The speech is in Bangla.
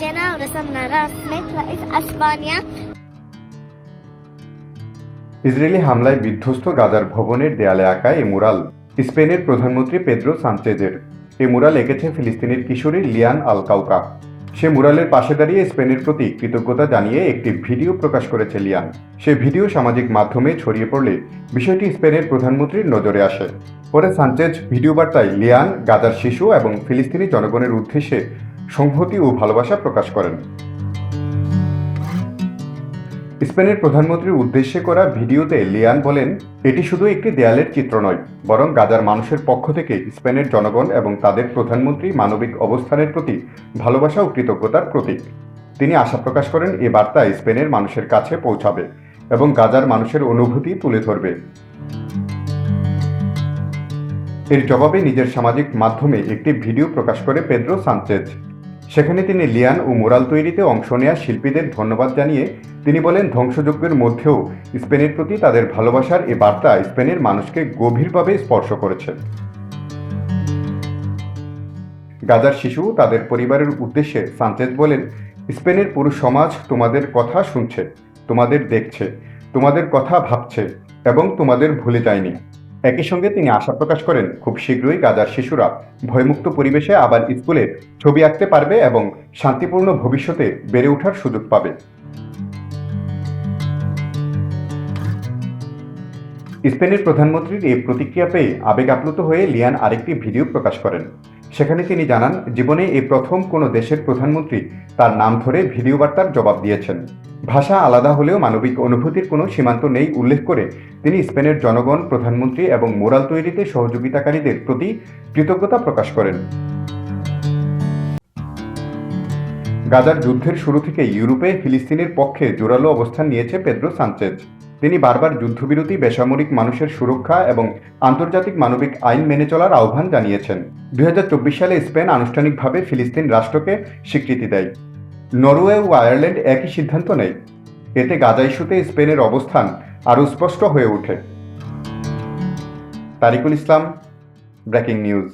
جينا ورسمنا رسمة رئيس أسبانيا. ইসরায়েলি হামলায় বিধ্বস্ত গাজার ভবনের দেয়ালে আঁকা এই মুরাল স্পেনের প্রধানমন্ত্রী পেদ্রো সানচেজের। এই মুরাল এঁকেছে ফিলিস্তিনের কিশোরী লিয়ান আল কাউকা। সে মুরালের পাশে দাঁড়িয়ে স্পেনের প্রতি কৃতজ্ঞতা জানিয়ে একটি ভিডিও প্রকাশ করেছে লিয়ান। সেই ভিডিও সামাজিক মাধ্যমে ছড়িয়ে পড়লে বিষয়টি স্পেনের প্রধানমন্ত্রীর নজরে আসে। পরে সানচেজ ভিডিও বার্তায় লিয়ান, গাজার শিশু এবং ফিলিস্তিনি জনগণের উদ্দেশ্যে সংহতি ও ভালোবাসা প্রকাশ করেন। স্পেনের প্রধানমন্ত্রীর উদ্দেশ্যে করা ভিডিওতে লিয়ান বলেন, এটি শুধু একটি দেয়ালের চিত্র নয়, বরং গাজার মানুষের পক্ষ থেকে স্পেনের জনগণ এবং তাদের প্রধানমন্ত্রী মানবিক অবস্থানের প্রতি ভালোবাসা ও কৃতজ্ঞতার প্রতীক। তিনি আশা প্রকাশ করেন এই বার্তা স্পেনের মানুষের কাছে পৌঁছাবে এবং গাজার মানুষের অনুভূতি তুলে ধরবে। এর জবাবে নিজের সামাজিক মাধ্যমে একটি ভিডিও প্রকাশ করে পেদ্রো সানচেজ। সেখানে তিনি লিয়ান ও মুরাল তৈরিতে অংশ নেওয়া শিল্পীদের ধন্যবাদ জানিয়ে তিনি বলেন, ধ্বংসযজ্ঞের মধ্যেও স্পেনের প্রতি তাদের ভালোবাসার এ বার্তা স্পেনের মানুষকে গভীরভাবে স্পর্শ করেছে। গাজার শিশু তাদের পরিবারের উদ্দেশ্যে সানচেজ বলেন, স্পেনের পুরো সমাজ তোমাদের কথা শুনছে, তোমাদের দেখছে, তোমাদের কথা ভাবছে এবং তোমাদের ভুলে যায়নি। একই সঙ্গে তিনি আশা প্রকাশ করেন, খুব শীঘ্রই গাজার শিশুরা ভয়মুক্ত পরিবেশে আবার স্কুলে ছবি আঁকতে পারবে এবং শান্তিপূর্ণ ভবিষ্যতে বেড়ে ওঠার সুযোগ পাবে। স্পেনের প্রধানমন্ত্রীর এই প্রতিক্রিয়া পেয়ে আবেগ আপ্লুত হয়ে লিয়ান আরেকটি ভিডিও প্রকাশ করেন। সেখানে তিনি জানান, জীবনে এই প্রথম কোনো দেশের প্রধানমন্ত্রী তার নাম ধরে ভিডিও বার্তার জবাব দিয়েছেন। ভাষা আলাদা হলেও মানবিক অনুভূতির কোনো সীমান্ত নেই উল্লেখ করে তিনি স্পেনের জনগণ, প্রধানমন্ত্রী এবং মুরাল তৈরিতে সহযোগিতাকারীদের প্রতি কৃতজ্ঞতা প্রকাশ করেন। গাজার যুদ্ধের শুরু থেকে ইউরোপে ফিলিস্তিনের পক্ষে জোরালো অবস্থান নিয়েছে পেদ্রো সানচেজ। তিনি বারবার যুদ্ধবিরতি, বেসামরিক মানুষের সুরক্ষা এবং আন্তর্জাতিক মানবিক আইন মেনে চলার আহ্বান জানিয়েছেন। 2024 সালে স্পেন আনুষ্ঠানিকভাবে ফিলিস্তিন রাষ্ট্রকে স্বীকৃতি দেয়। নরওয়ে ও আয়ারল্যান্ড একই সিদ্ধান্ত নেয়। এতে গাজা ইস্যুতে স্পেনের অবস্থান আরও স্পষ্ট হয়ে ওঠে। তারিকুল ইসলাম, ব্রেকিং নিউজ।